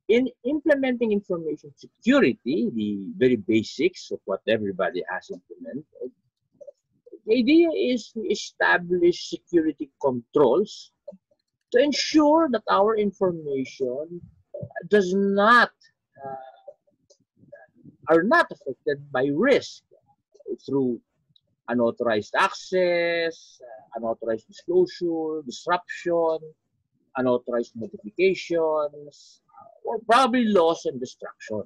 In implementing information security, the very basics of what everybody has implemented, the idea is to establish security controls to ensure that our information does not are not affected by risk through unauthorized access, unauthorized disclosure, disruption, unauthorized notifications, or probably loss and destruction.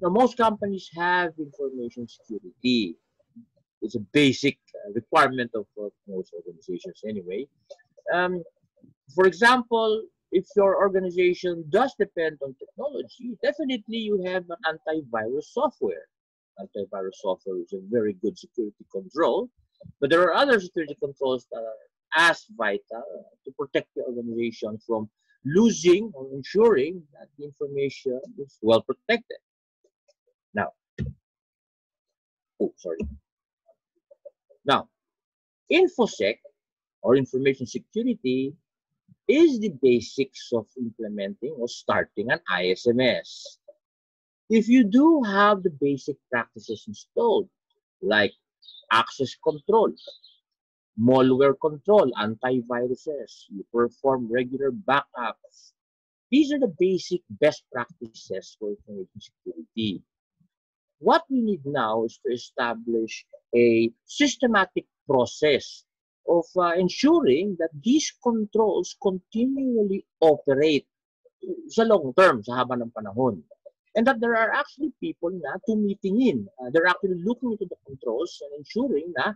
Now, most companies have information security. It's a basic requirement of most organizations anyway. Um, for example, if your organization does depend on technology, definitely you have an antivirus software. Antivirus software is a very good security control, but there are other security controls that are as vital to protect the organization from losing or ensuring that the information is well protected. Now, oh, sorry. Now, InfoSec or information security is the basics of implementing or starting an ISMS. If you do have the basic practices installed, like access control, malware control, antiviruses, you perform regular backups, these are the basic best practices for information security. What we need now is to establish a systematic process of ensuring that these controls continually operate sa long term, sa haba ng panahon. And that there are actually people na tumitingin. They're actually looking into the controls and ensuring na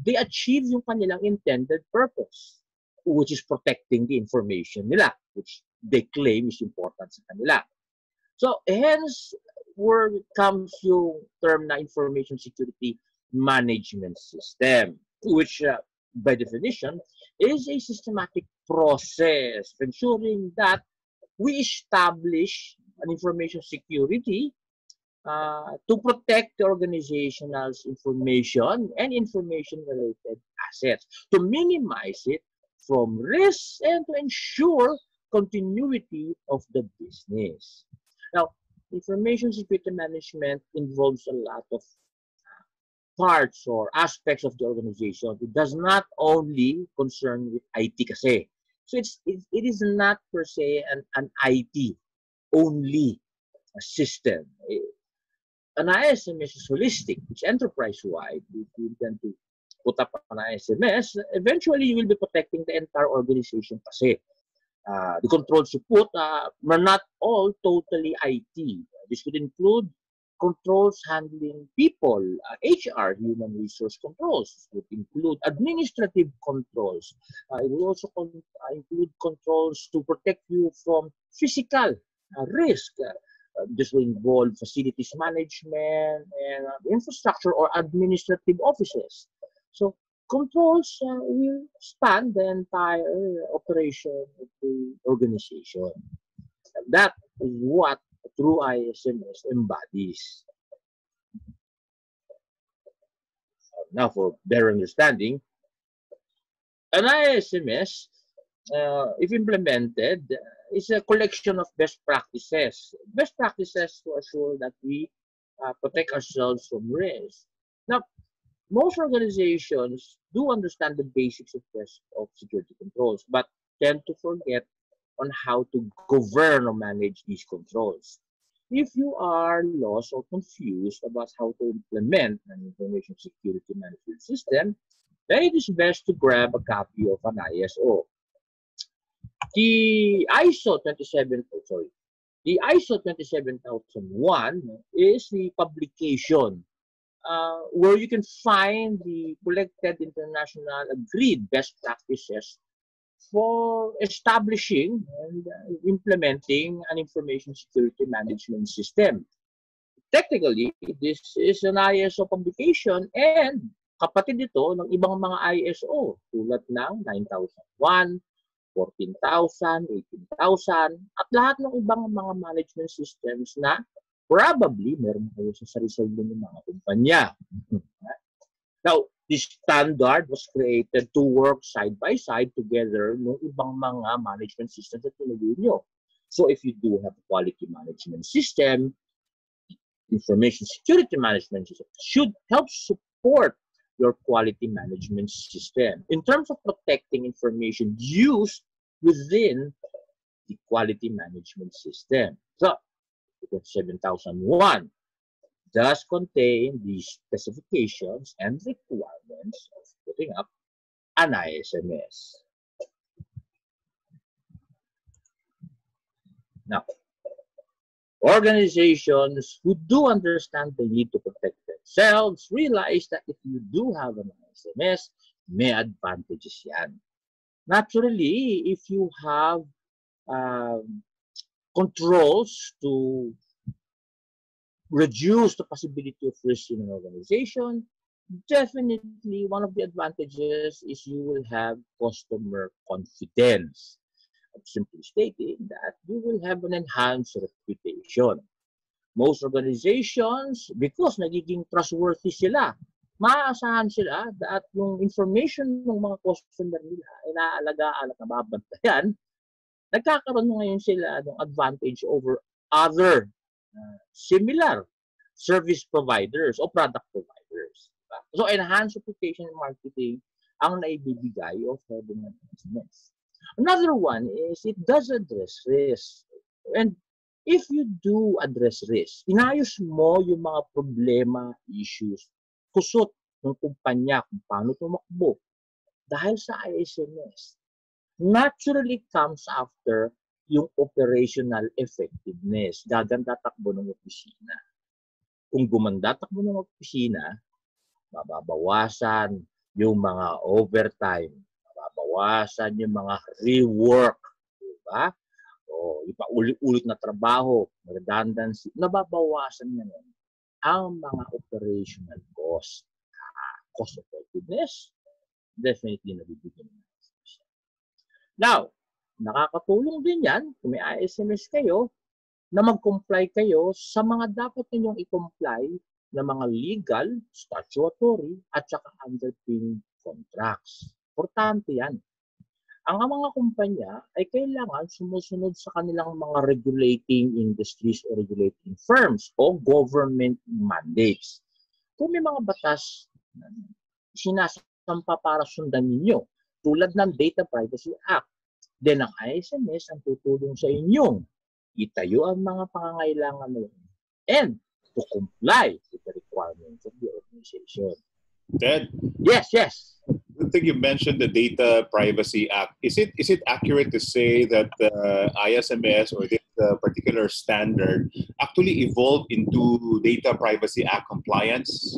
they achieve yung kanilang intended purpose, which is protecting the information nila, which they claim is important sa kanila. So, hence, where comes yung term na information security management system, which by definition is a systematic process of ensuring that we establish an information security to protect the organization's information and information-related assets, to minimize it from risks and to ensure continuity of the business. Now, information security management involves a lot of parts or aspects of the organization. It does not only concern with IT kasi. So it is not per se an IT only system. An ISMS is holistic. It's enterprise-wide. If you intend to put up an ISMS, eventually you will be protecting the entire organization kasi. The controls you put are not all totally IT. This would include controls handling people, HR, human resource controls. It would include administrative controls. It will also include controls to protect you from physical risk. This will involve facilities management and infrastructure or administrative offices. So controls will span the entire operation of the organization. And that is what a true ISMS embodies. Now, for better understanding, an ISMS, if implemented, is a collection of best practices. Best practices to assure that we protect ourselves from risk. Now, most organizations do understand the basics of security controls, but tend to forget on how to govern or manage these controls. If you are lost or confused about how to implement an information security management system, then it is best to grab a copy of an ISO. The ISO 27, sorry, the ISO 27001 is the publication where you can find the collected international agreed best practices for establishing and implementing an information security management system. Technically, this is an ISO publication and kapatid ito ng ibang mga ISO tulad ng 9001, 14,000, 18,000, at lahat ng ibang mga management systems na probably meron kayo sa sarili ng mga kumpanya. Now, this standard was created to work side by side together ng ibang mga management systems at pinili nyo. So if you do have a quality management system, information security management system should help support your quality management system in terms of protecting information used within the quality management system. So, 7001 does contain the specifications and requirements of putting up an ISMS. Now, organizations who do understand the need to protect themselves realize that if you do have an ISMS, may advantages yan. Naturally, if you have controls to reduce the possibility of risk in an organization, definitely one of the advantages is you will have customer confidence. Simply stating that you will have an enhanced reputation. Most organizations, because nagiging trustworthy sila, maaasahan sila that yung information ng mga customer nila ay naaalagaan at nababantayan, nagkakaroon ngayon sila ng advantage over other similar service providers o product providers. Diba? So, enhanced reputation and marketing ang naibibigay of having an business. Another one is it does address risk. And if you do address risk, inayos mo yung mga problema, issues, kusot ng kumpanya kung paano tumakbo dahil sa ISMS, naturally comes after yung operational effectiveness. Gaganda takbo ng opisina. Kung gumanda takbo ng opisina, mababawasan yung mga overtime, mababawasan yung mga rework, diba? O ipauli-ulit na trabaho, redundancy, nababawasan na nun ang mga operational cost. Cost effectiveness, definitely nabibigyan ng ISMS. Now, nakakatulong din yan kung may ISMS kayo na mag-comply kayo sa mga dapat ninyong i-comply na mga legal, statutory, at saka underpinning contracts. Importante yan. Ang mga kumpanya ay kailangan sumusunod sa kanilang mga regulating industries o regulating firms o government mandates. Kung may mga batas na sinasampa para sundan ninyo, tulad ng Data Privacy Act, then ang ISMS ang tutulong sa inyong itayo ang mga pangangailangan mo and to comply with the requirements of the organization. Ted? Yes, yes. I think you mentioned the Data Privacy Act. Is it accurate to say that the ISMS or this particular standard actually evolved into Data Privacy Act compliance?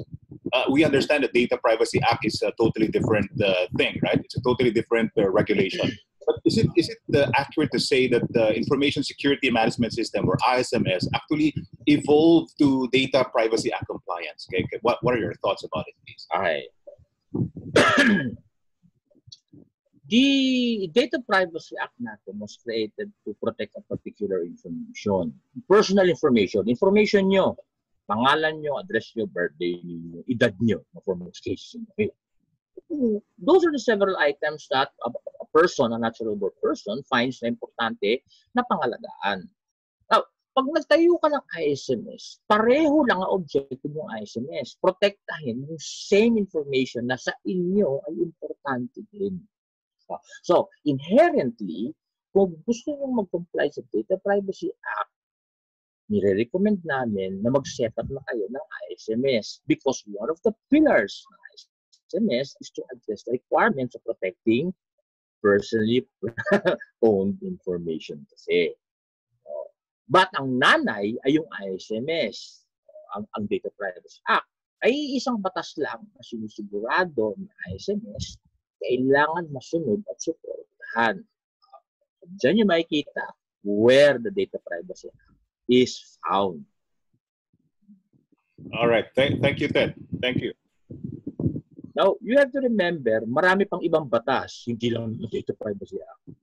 We understand the Data Privacy Act is a totally different thing, right? It's a totally different regulation. But is it accurate to say that the Information Security Management System, or ISMS, actually evolved to Data Privacy Act compliance? Okay, what are your thoughts about it, please? All right. The Data Privacy Act natin was created to protect a particular information. Personal information. Information nyo. Pangalan nyo, address nyo, birthday nyo, edad nyo, for most cases. Okay. Those are the several items that a person, a natural born person, finds na importante na pangalagaan. Now, pag nagtayo ka ng ISMS, pareho lang ang objective ng ISMS. Protektahin yung same information na sa inyo ay importante din. So, inherently, kung gusto nyo mag-comply sa Data Privacy Act, nire-recommend namin na mag-set up na kayo ng ISMS because one of the pillars ng ISMS is to address the requirements of protecting personally owned information kasi. But ang nanay ay yung ISMS, ang Data Privacy Act, ay isang batas lang na sinisigurado ng ISMS kailangan masunod at suportahan. Diyan nyo makikita where the Data Privacy Act is found. All right. Thank you, Ted. Thank you. Now, you have to remember, marami pang ibang batas, hindi lang yung Data Privacy Act.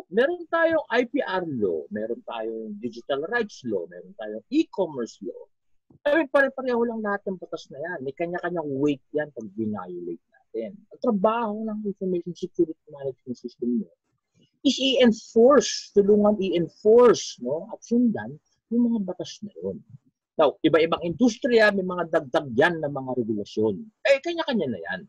Meron tayong IPR law, meron tayong digital rights law, meron tayong e-commerce law. Ay, pare-pareho lang lahat ng batas na yan. May kanya-kanyang weight yan pag violate natin. Ang trabaho ng Information Security Management System mo is i-enforce, tulungan i-enforce, no, at sundan yung mga batas na yun. Now, iba-ibang industriya, may mga dagdag yan na mga regulasyon. Eh, kanya-kanya na yan.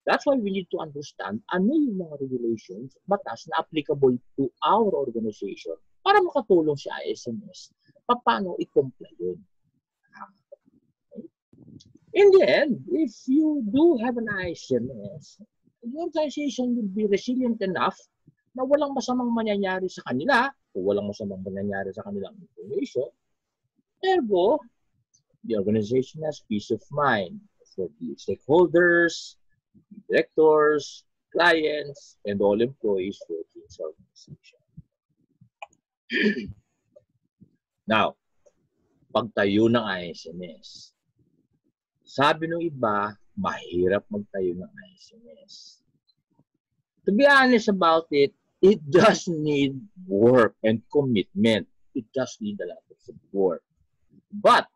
That's why we need to understand ano yung mga regulations, batas na applicable to our organization para makatulong si ISMS. Paano i-comply yun? In the end, if you do have an ISMS, the organization will be resilient enough na walang masamang mangyayari sa kanila o walang masamang mangyayari sa kanilang information. Ergo, the organization has peace of mind for the stakeholders, directors, clients, and all employees working in this organization. Now, pagtayo ng ISMS. Sabi ng iba, mahirap magtayo ng ISMS. To be honest about it, it does need work and commitment. It does need a lot of support. But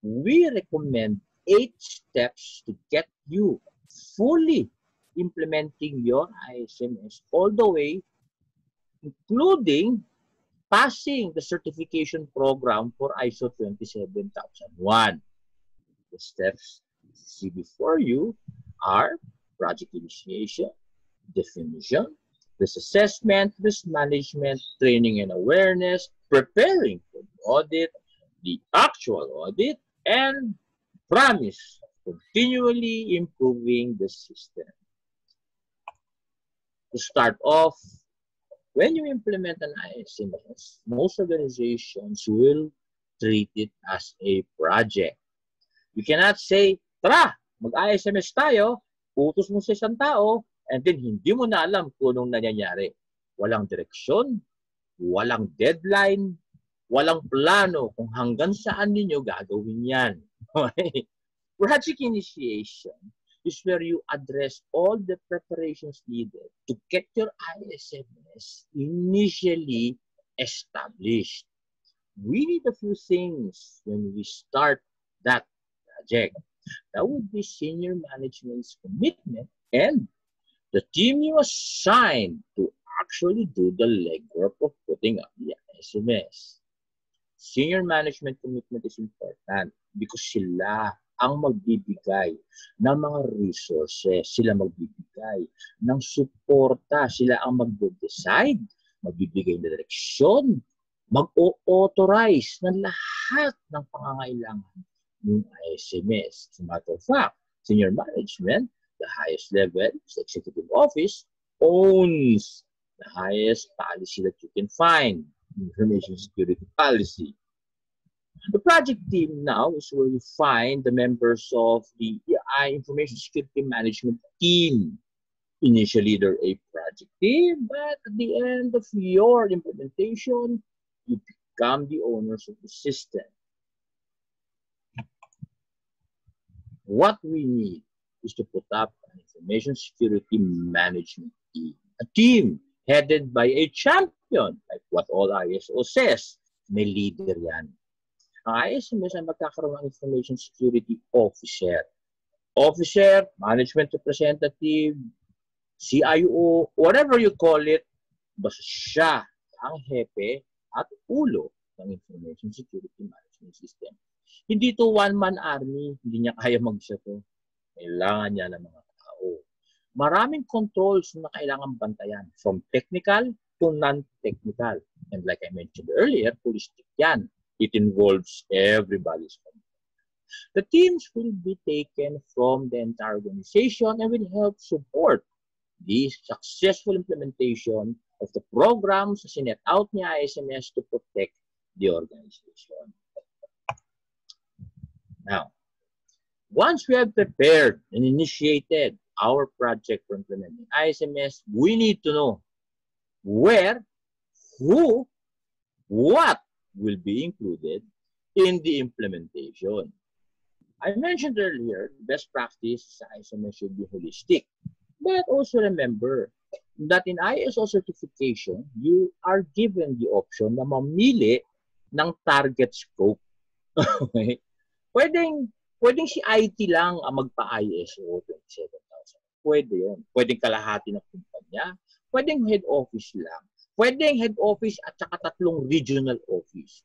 we recommend 8 steps to get you fully implementing your ISMS all the way, including passing the certification program for ISO 27001. The steps you see before you are project initiation, definition, risk assessment, risk management, training and awareness, preparing for the audit, the actual audit, and promise continually improving the system. To start off, when you implement an ISMS, most organizations will treat it as a project. You cannot say, tara, mag-ISMS tayo, utos mo sa isang tao, and then hindi mo na alam kung anong nangyayari. Walang direksyon, walang deadline, walang plano kung hanggang saan ninyo gagawin yan. Okay? Project initiation is where you address all the preparations needed to get your ISMS initially established. We need a few things when we start that project. That would be senior management's commitment and the team you assign to actually do the legwork of putting up the ISMS. Senior management commitment is important because sila ang magbibigay ng mga resources, sila magbibigay ng suporta, sila ang magde-decide, magbibigay ng direksyon, mag-authorize ng lahat ng pangangailangan ng ISMS. As a matter of fact, senior management, the highest level, the executive office, owns the highest policy that you can find, information security policy. The project team now is where you find the members of the information security management team. Initially, they're a project team, but at the end of your implementation, you become the owners of the system. What we need is to put up an information security management team. A team headed by a champion, like what all ISO says. May leader yan. Ang ISMS ay magkakaroon ng information security officer. Officer, management representative, CIO, whatever you call it, basta siya ang hepe at ulo ng information security management system. Hindi to one-man army, hindi niya kaya mag-isa to. Kailangan niya ng mga tao. Maraming controls na kailangan bantayan, from technical to non-technical. And like I mentioned earlier, holistic yan. It involves everybody's commitment. The teams will be taken from the entire organization and will help support the successful implementation of the programs sinet out ni ISMS to protect the organization. Now, once we have prepared and initiated our project for implementing ISMS, we need to know where, who, what will be included in the implementation. I mentioned earlier, best practice sa ISMS should be holistic. But also remember that in ISO certification, you are given the option na mamili ng target scope. Okay? Pwedeng si IT lang ang magpa-ISO 27000. Pwede yun. Pwedeng kalahati ng kumpanya. Pwedeng head office lang. Pwedeng head office at saka 3 regional office.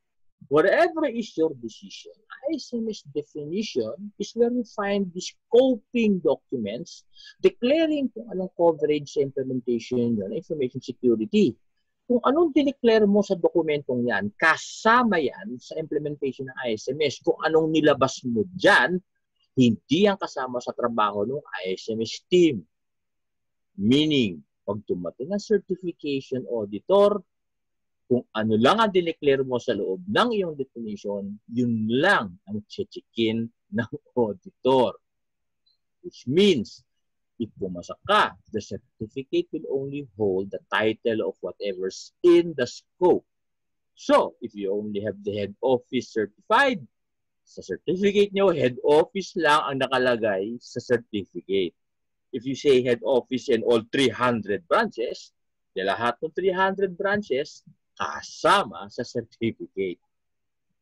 Whatever is your decision, ISMS definition is where you find the scoping documents declaring kung anong coverage sa implementation yun, information security. Kung anong dineclare mo sa dokumentong yan, kasama yan sa implementation ng ISMS. Kung anong nilabas mo dyan, hindi yan kasama sa trabaho ng ISMS team. Meaning, pag dumating ang certification auditor, kung ano lang ang dineclare mo sa loob ng iyong definition, yun lang ang chichikin ng auditor. Which means, if pumasa ka, the certificate will only hold the title of whatever's in the scope. So, if you only have the head office certified, sa certificate nyo, head office lang ang nakalagay sa certificate. If you say head office and all 300 branches, de lahat ng 300 branches, kasama sa certificate.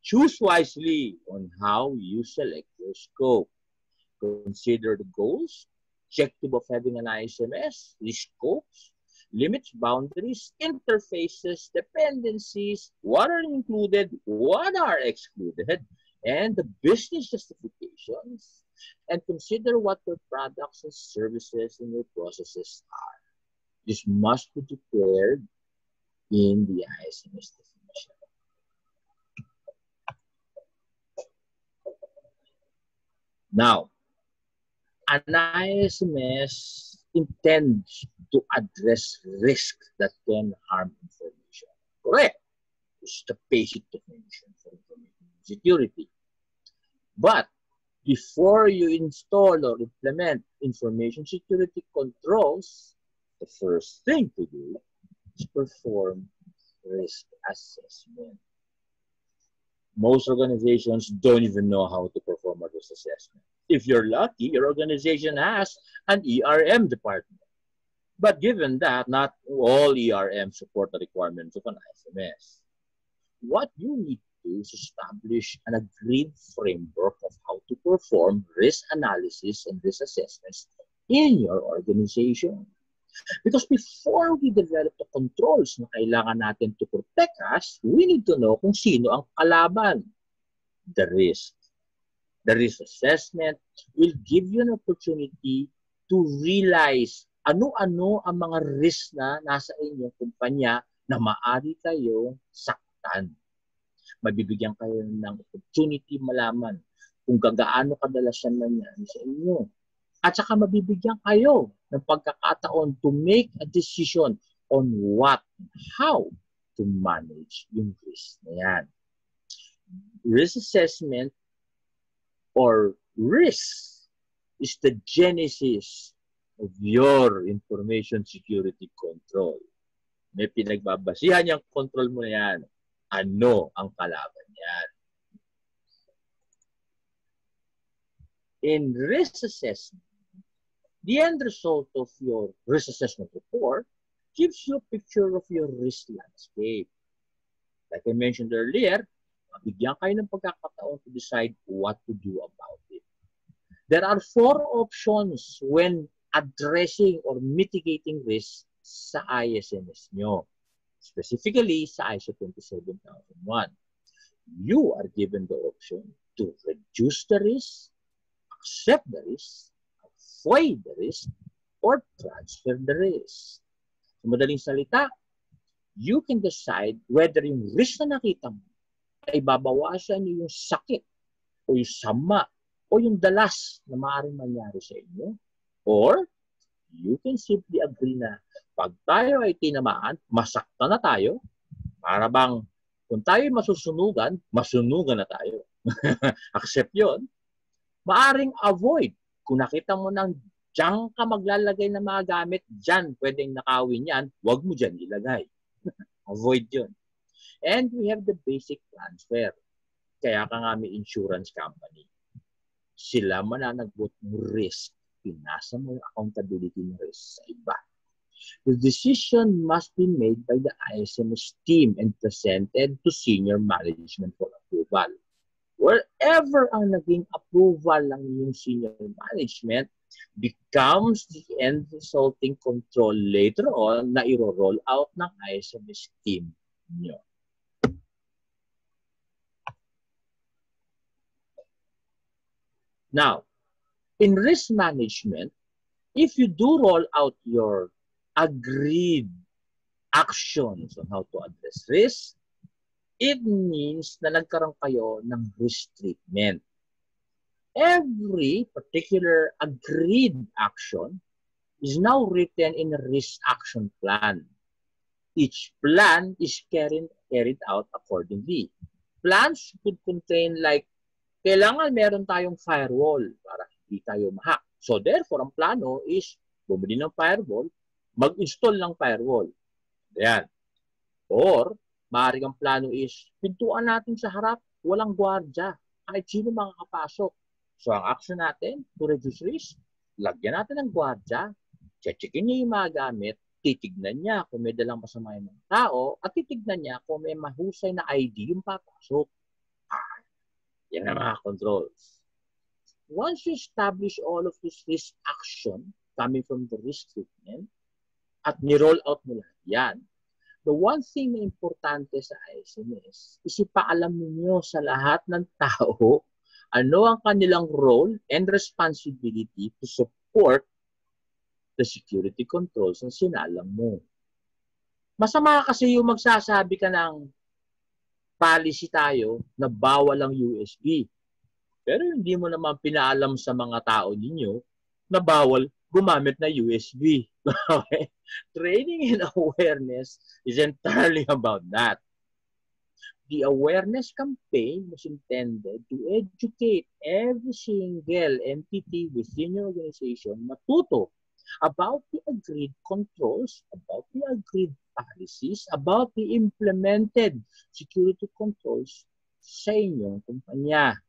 Choose wisely on how you select your scope. Consider the goals, objective of having an ISMS, the scopes, limits, boundaries, interfaces, dependencies, what are included, what are excluded, and the business justifications, and consider what your products and services and your processes are. This must be declared in the ISMS definition. Now, an ISMS intends to address risks that can harm information. Correct. This is the basic definition for information security. But before you install or implement information security controls, the first thing to do is perform risk assessment. Most organizations don't even know how to perform a risk assessment. If you're lucky, your organization has an ERM department. But given that, not all ERM support the requirements of an ISMS. What you need to do is establish an agreed framework of how to perform risk analysis and risk assessments in your organization. Because before we develop the controls na kailangan natin to protect us, we need to know kung sino ang kalaban. The risk. The risk assessment will give you an opportunity to realize ano-ano ang mga risk na nasa inyong kumpanya na maaari kayong saktan. Mabibigyan kayo ng opportunity malaman kung gaano kadalasan na yan sa inyo. At saka mabibigyan kayo ng pagkakataon to make a decision on what, how to manage yung risk na yan. Risk assessment or risk is the genesis of your information security control. May pinagbabasihan yung control mo na yan. Ano ang kalaban yan? In risk assessment, the end result of your risk assessment report gives you a picture of your risk landscape. Like I mentioned earlier, mabigyan kayo ng pagkakataon to decide what to do about it. There are 4 options when addressing or mitigating risk sa ISMS nyo. Specifically sa ISO 27001. You are given the option to reduce the risk, accept the risk, avoid the risk, or transfer the risk. Sa madaling salita, you can decide whether yung risk na nakita mo ay babawasan yung sakit o yung sama o yung dalas na maaaring mangyari sa inyo. Or, you can simply agree na pag tayo ay tinamaan, masaktan na tayo. Para bang kung tayo masusunugan, masunugan na tayo. Accept yun. Maaring avoid. Kung nakita mo nang diyan ka maglalagay ng mga gamit, diyan pwedeng nakawin yan, huwag mo diyan ilagay. Avoid yun. And we have the basic transfer. Kaya ka nga may insurance company. Sila mananagot ng risk. Pinasa mo yung accountability ng risk sa iba. The decision must be made by the ISMS team and presented to senior management for approval. Wherever ang naging approval ng yung senior management, becomes the end resulting control later on na i-roll out ng ISMS team nyo. Now, in risk management, if you do roll out your agreed actions on how to address risk, it means na nagkaroon kayo ng risk treatment. Every particular agreed action is now written in a risk action plan. Each plan is carried out accordingly. Plans could contain like, kailangan meron tayong firewall para hindi tayo ma-hack. So therefore, ang plano is bumili ng firewall, mag-install ng firewall. Ayan. Or, maaaring ang plano is, pintuan natin sa harap, walang gwardya, kahit sino makakapasok. So ang action natin, to reduce risk, lagyan natin ng gwardya, checkin niya yung mga gamit, titignan niya kung may dalang masama yung mga tao, at titignan niya kung may mahusay na ID yung papasok. Yan ang mga controls. Once you establish all of this risk action coming from the risk treatment, at ni-roll out mo lahat yan, the one thing na importante sa ISMS is ipaalam niyo sa lahat ng tao ano ang kanilang role and responsibility to support the security controls na sinalang mo. Masama kasi yung magsasabi ka ng policy tayo na bawal ang USB. Pero hindi mo naman pinaalam sa mga tao ninyo na bawal gumamit na USB. Okay? Training and awareness is entirely about that. The awareness campaign was intended to educate every single entity within your organization matuto about the agreed controls, about the agreed policies, about the implemented security controls sa inyong kumpanya.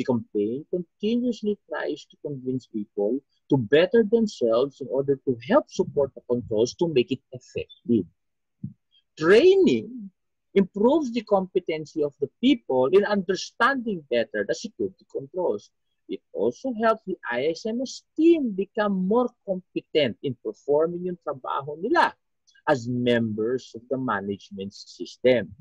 The campaign continuously tries to convince people to better themselves in order to help support the controls to make it effective. Training improves the competency of the people in understanding better the security controls. It also helps the ISMS team become more competent in performing yung trabaho nila as members of the management system.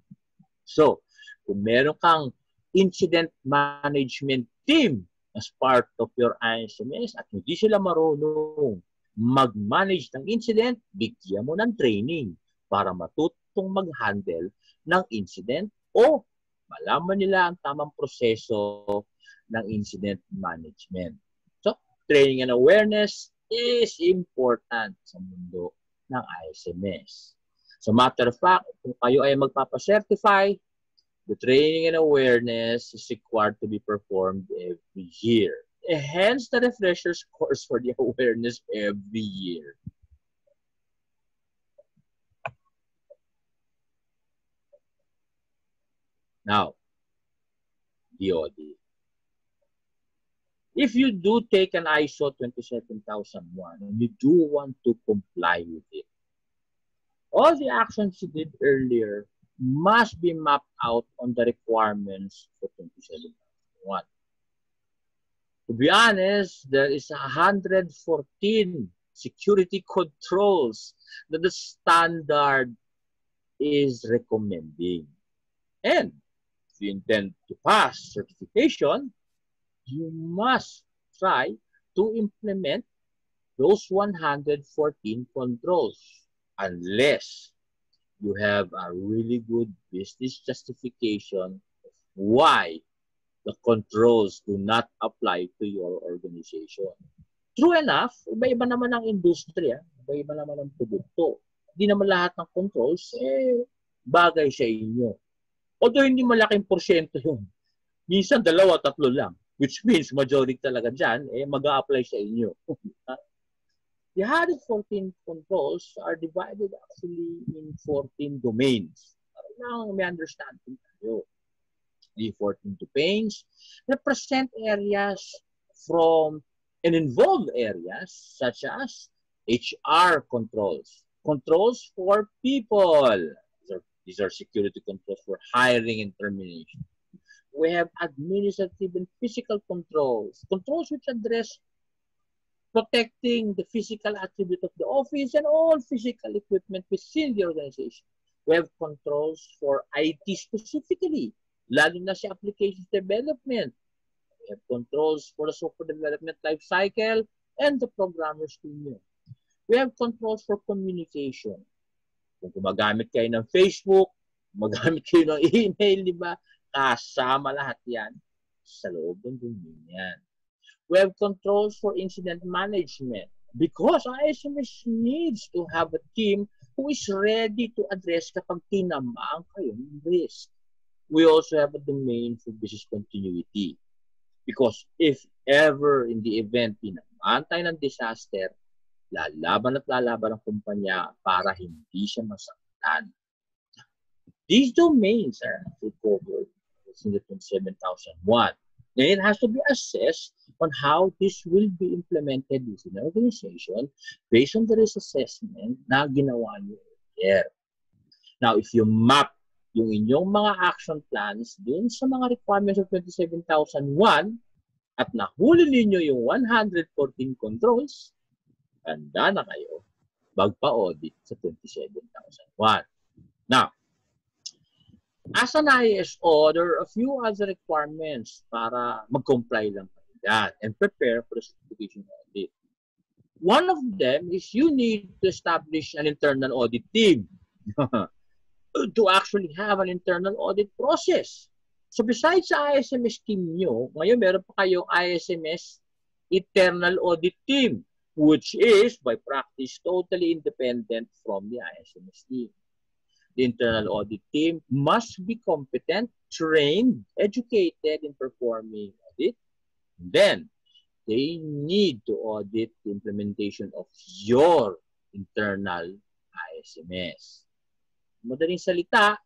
So, kung meron kang incident management team as part of your ISMS at hindi sila marunong mag-manage ng incident, bigyan mo ng training para matutong mag-handle ng incident o malaman nila ang tamang proseso ng incident management. So, training and awareness is important sa mundo ng ISMS. So, matter of fact, kung kayo ay magpapacertify, the training and awareness is required to be performed every year. Hence, the refresher's course for the awareness every year. Now, the audit. If you do take an ISO 27001 and you do want to comply with it, all the actions you did earlier must be mapped out on the requirements for 27001. To be honest, there is 114 security controls that the standard is recommending. And if you intend to pass certification, you must try to implement those 114 controls unless you have a really good business justification of why the controls do not apply to your organization. True enough, iba-iba naman ang industriya, iba-iba naman ang produkto. Hindi naman lahat ng controls bagay sa inyo. Although hindi malaking porsyento yun. Minsan 2-3 lang. Which means majority talaga dyan, mag-a-apply sa inyo. The 114 controls are divided actually in 14 domains. Now, may understanding tayo. The 14 domains represent areas from and involve areas such as HR controls, controls for people. These are security controls for hiring and termination. We have administrative and physical controls, controls which address protecting the physical attribute of the office and all physical equipment within the organization. We have controls for IT specifically, lalo na sa applications development. We have controls for the software development life cycle and the programmer's team. We have controls for communication. Kung gumagamit kayo ng Facebook, gumagamit kayo ng email, di ba? Kasama lahat yan sa loob ng domain yan. We have controls for incident management because ISMS needs to have a team who is ready to address kapag tinamaan kayo ng risk. We also have a domain for business continuity because if ever in the event tinamaan tayo ng disaster, lalaban at lalaban ang kumpanya para hindi siya masaktan. These domains are covered in the 27001. And it has to be assessed on how this will be implemented within the organization based on the risk assessment na ginawa niyo earlier. Now, if you map yung inyong mga action plans dun sa mga requirements of 27001 at nahuli ninyo yung 114 controls, handa na kayo magpa-audit sa 27001. Now, as an ISO, there are a few other requirements para mag-comply lang kayo and prepare for the certification audit. One of them is you need to establish an internal audit team to actually have an internal audit process. So besides sa ISMS team nyo, ngayon meron pa kayong ISMS internal audit team, which is by practice totally independent from the ISMS team. The internal audit team must be competent, trained, educated in performing audit. Then, they need to audit the implementation of your internal ISMS. Madaling salita,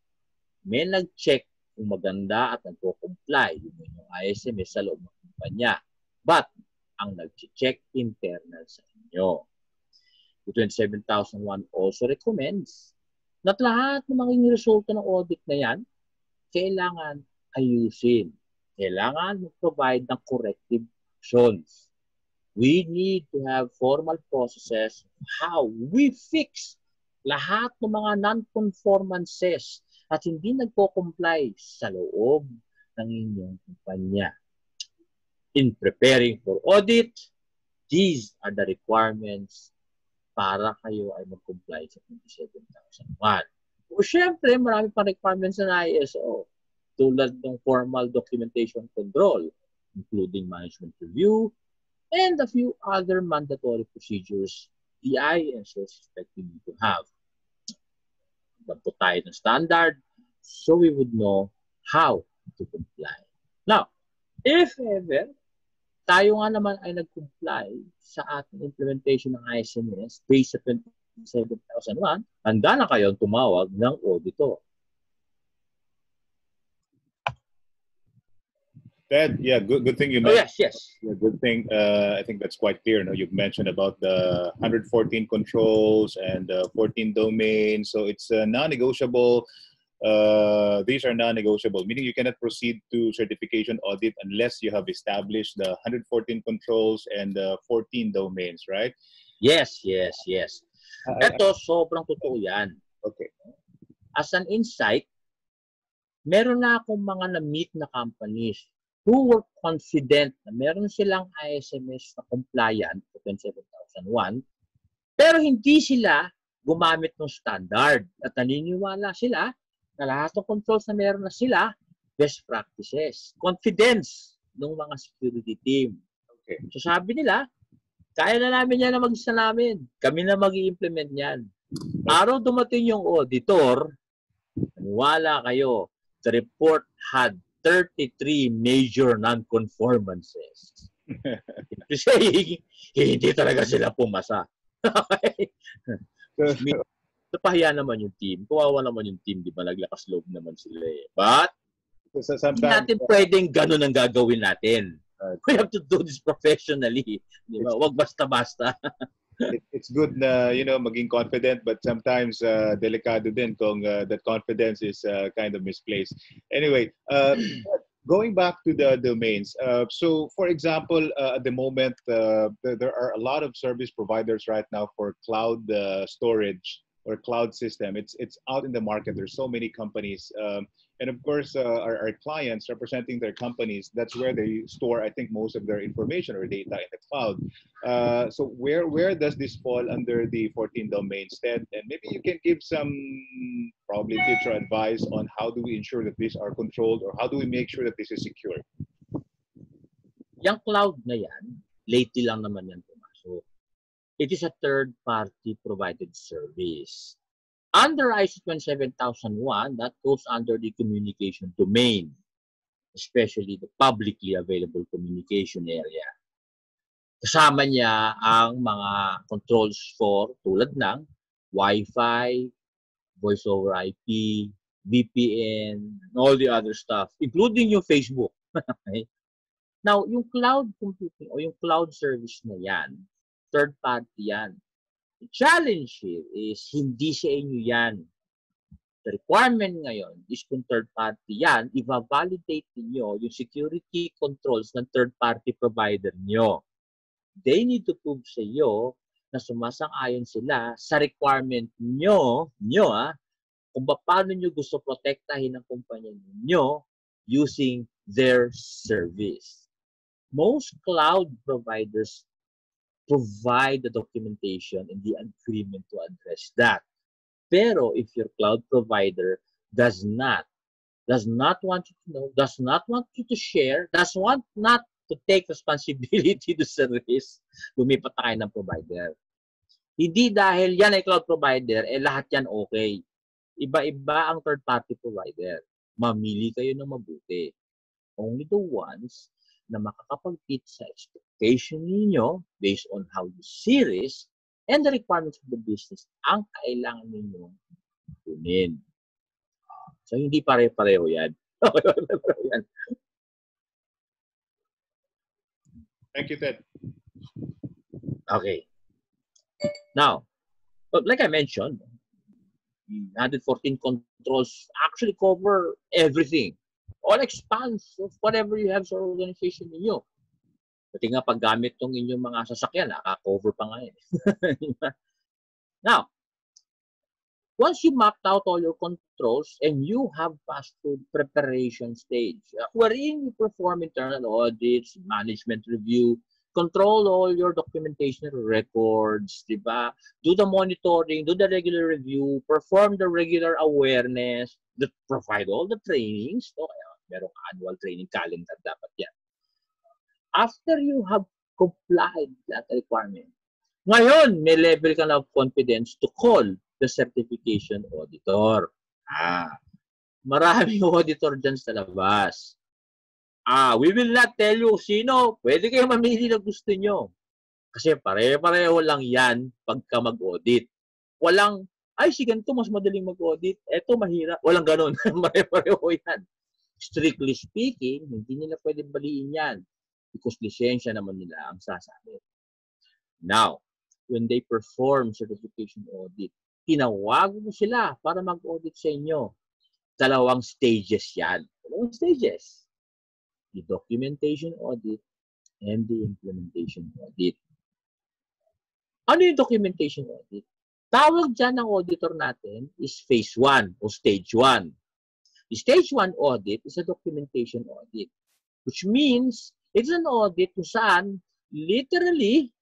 may nag-check kung maganda at nagko-comply yung ISMS sa loob ng kumpanya. But, ang nag-check internal sa inyo. The 27001 also recommends na lahat ng maging resulta ng audit na yan, kailangan ayusin. Kailangan mag-provide ng corrective actions. We need to have formal processes how we fix lahat ng mga non-conformances at hindi nagpo-comply sa loob ng inyong kumpanya. In preparing for audit, these are the requirements para kayo ay mag-comply sa 27001. O syempre, marami pang requirements na ISO tulad ng formal documentation control, including management review, and a few other mandatory procedures the ISO is expecting you to have. Magpo tayo ng standard so we would know how to comply. Now, if ever, tayo nga naman ay nag-comply sa ating implementation ng ISMS based sa 27001, handa na kayong tumawag ng auditor. Ted, yeah, good thing you mentioned. Oh, yes. Yeah, good thing. I think that's quite clear. No? You've mentioned about the 114 controls and 14 domains. So it's non-negotiable. These are non-negotiable, meaning you cannot proceed to certification audit unless you have established the 114 controls and 14 domains, right? Yes. Ito, sobrang totoo yan. Okay. As an insight, meron na akong mga na-meet na companies who were confident na meron silang ISMS na compliant sa 27001, pero hindi sila gumamit ng standard at naniniwala sila na lahat ng controls na meron na sila, best practices. Confidence ng mga security team. Okay. So sabi nila, kaya na namin yan na mag-isa namin. Kami na mag-i-implement yan. Araw dumating yung auditor, wala kayo. The report had 33 major non-conformances. Kasi hindi talaga sila pumasa. Okay? Napahiya naman yung team. Kawawa naman yung team, di ba? Naglakas loob naman sila eh. But, hindi natin pwedeng ganun ang gagawin natin. We have to do this professionally. Di ba? Huwag basta-basta. It's good na, maging confident, but sometimes delikado din kung that confidence is kind of misplaced. Anyway, Going back to the domains, so for example, at the moment, there are a lot of service providers right now for cloud storage or cloud system. It's out in the market. There's so many companies, and of course, our clients representing their companies. That's where they store, I think, most of their information or data in the cloud. So where does this fall under the 14 domains, Ted? And maybe you can give some probably tips or advice on how do we ensure that these are controlled or how do we make sure that this is secure? Yung cloud na yan, lately lang naman yan pumasok. It is a third-party provided service. Under ISO 27001, that goes under the communication domain, especially the publicly available communication area. Kasama niya ang mga controls for tulad ng Wi-Fi, voice over IP, VPN, and all the other stuff, including yung Facebook. Okay? Now, yung cloud computing o yung cloud service na yan, third party yan. The challenge here is hindi sa inyo yan. The requirement ngayon is kung third party yan, i-validate niyo yung security controls ng third party provider niyo. They need to prove sa iyo na sumasang-ayon sila sa requirement niyo kung paano niyo gusto protektahin ang kumpanya niyo using their service. Most cloud providers provide the documentation and the agreement to address that. Pero if your cloud provider does not want you to know, does not want you to share, does want not to take responsibility to service, lumipat na kayo ng provider. Hindi dahil yan ay cloud provider, lahat yan okay. Iba-iba ang third-party provider. Mamili kayo ng mabuti. Only the ones na makakapag-fit sa expectation ninyo based on how you see risk and the requirements of the business ang kailangan ninyo kunin. So, hindi pare-pareho yan. Thank you, Ted. Okay. Now, like I mentioned, 114 controls actually cover everything. All expanse of whatever you have sa organization ninyo. Pati nga paggamit ng inyong mga sasakyan, naka-cover pa nga yun. Now, once you mapped out all your controls and you have passed through the preparation stage, wherein you perform internal audits, management review, control all your documentation records, diba? Do the monitoring, do the regular review, perform the regular awareness, provide all the trainings. So, merong annual training calendar dapat yan. After you have complied that requirement, ngayon, may level ka na of confidence to call the certification auditor. Maraming auditor dyan sa labas. We will not tell you sino. Pwede kayo mamili na gusto nyo. Kasi pare-pareho lang yan pagka mag-audit. Walang, ay, si ganito mas madaling mag-audit. Eto, mahirap. Walang ganun. Pare-pareho yan. Strictly speaking, hindi nila pwede baliin yan because lisensya naman nila ang sasabi. Now, when they perform certification audit, tinawag mo sila para mag-audit sa inyo. 2 stages yan. 2 stages. The documentation audit and the implementation audit. Ano yung documentation audit? Tawag dyan ng auditor natin is phase 1 o stage 1. The stage 1 audit is a documentation audit, which means it's an audit kung saan literally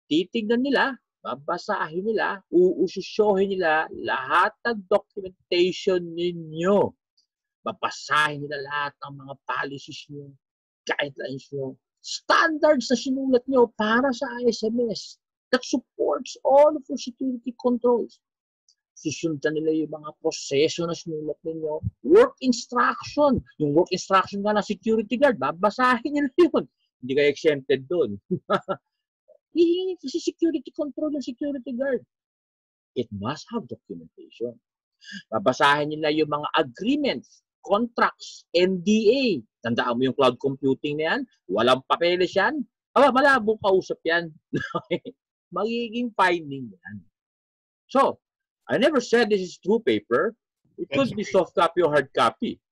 titignan nila, babasahin nila, uusyohin nila lahat ng documentation ninyo. Babasahin nila lahat ng mga policies nyo, guidelines nyo, standards na sinulat nyo para sa ISMS that supports all of your security controls. Susundan nila yung mga proseso na sinulat ninyo. Work instruction. Yung work instruction nga ng security guard, babasahin nila yun. Hindi kayo exempted doon. Hihingi kasi security control ng security guard. It must have documentation. Babasahin nila yung mga agreements, contracts, NDA. Tandaan mo yung cloud computing na yan. Walang papeles yan. Malabong kausap yan. Magiging finding yan. So, I never said this is true paper. It could be soft copy or hard copy.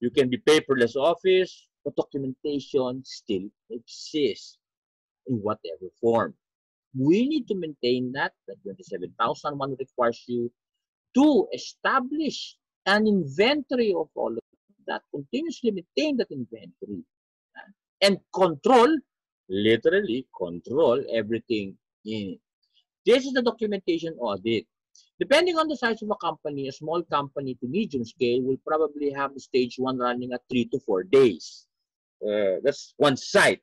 You can be paperless office, but documentation still exists in whatever form. We need to maintain that. The 27,001 requires you to establish an inventory of all of that, continuously maintain that inventory, and control, literally control everything in it. This is the documentation audit. Depending on the size of a company, a small company to medium scale will probably have the stage 1 running at 3 to 4 days. That's one site.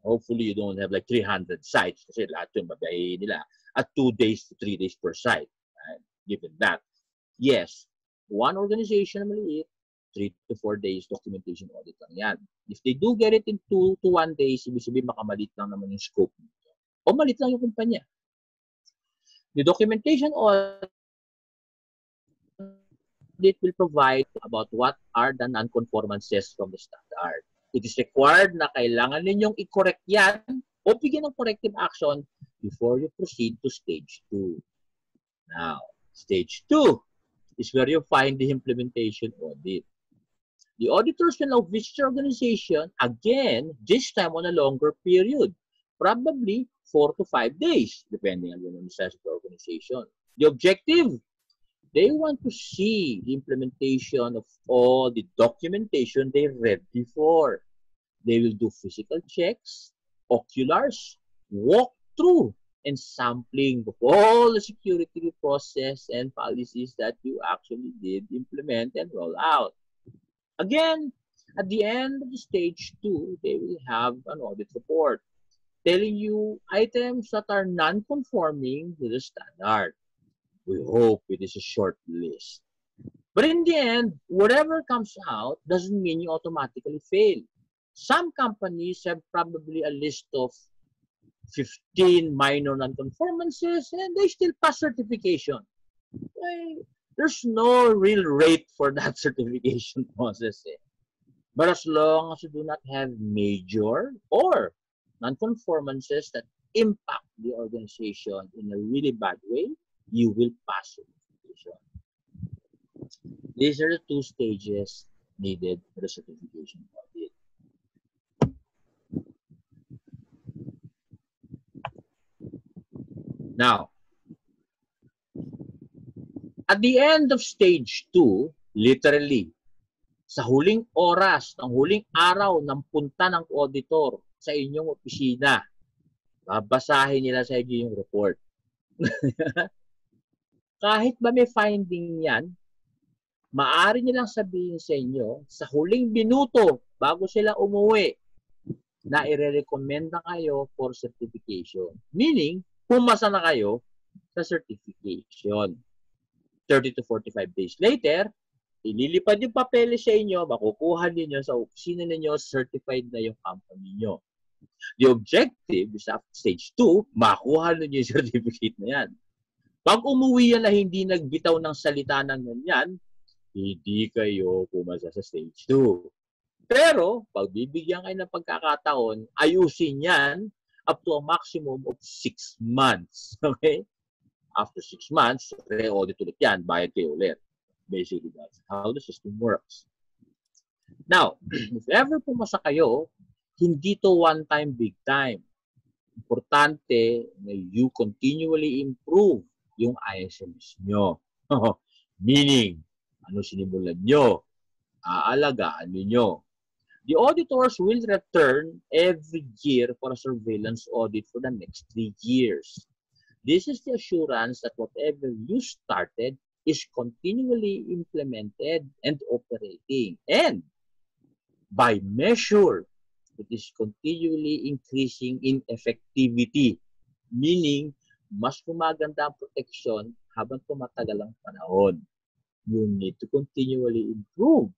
Hopefully, you don't have like 300 sites kasi lahat yung babayahin nila at 2 days to 3 days per site. Given that, yes, one organization na maliit, 3 to 4 days documentation audit lang yan. If they do get it in 2 to 1 days, ibig sabihin makamalit lang naman yung scope nito. O malit lang yung kumpanya. The documentation audit will provide about what are the non-conformances from the standard. It is required na kailangan ninyong i-correct yan o bigyan ng corrective action before you proceed to stage 2. Now, stage 2 is where you find the implementation audit. The auditors will now visit your organization again, this time on a longer period, probably 4 to 5 days, depending on the size of the organization. The objective, they want to see the implementation of all the documentation they read before. They will do physical checks, oculars, walkthrough, and sampling of all the security process and policies that you actually did implement and roll out. Again, at the end of the stage 2, they will have an audit report telling you items that are non-conforming to the standard. We hope it is a short list. But in the end, whatever comes out doesn't mean you automatically fail. Some companies have probably a list of 15 minor non-conformances and they still pass certification. There's no real rate for that certification process. But as long as you do not have major or non-conformances that impact the organization in a really bad way, you will pass certification. These are the 2 stages needed for the certification audit. Now, at the end of stage 2, literally, sa huling oras, ng huling araw ng punta ng auditor sa inyong opisina, babasahin nila sa inyo yung report. Kahit ba may finding yan, maaari nilang sabihin sa inyo, sa huling minuto, bago sila umuwi, na i-recommend na kayo for certification. Meaning, pumasa na kayo sa certification. 30 to 45 days later, ililipad yung papeles sa inyo, makukuha ninyo sa opisina ninyo, certified na yung company nyo. The objective is after stage 2, makuha ninyo yung certificate na yan. Pag umuwi yan na hindi nagbitaw ng salita ng ganyan, hindi kayo pumasa sa stage 2. Pero, pag bibigyan kayo ng pagkakataon, ayusin yan up to a maximum of 6 months. Okay? After 6 months, re-audit ulit yan, bayad kayo ulit. Basically, that's how the system works. Now, if ever pumasa kayo, hindi to one-time, big time. Importante na you continually improve yung ISMS nyo. Meaning, ano sinimulan nyo? Aalagaan ninyo. The auditors will return every year for a surveillance audit for the next 3 years. This is the assurance that whatever you started is continually implemented and operating. And by measure, it is continually increasing in effectivity. Meaning, mas gumaganda ang protection habang tumatagal ang panahon. You need to continually improve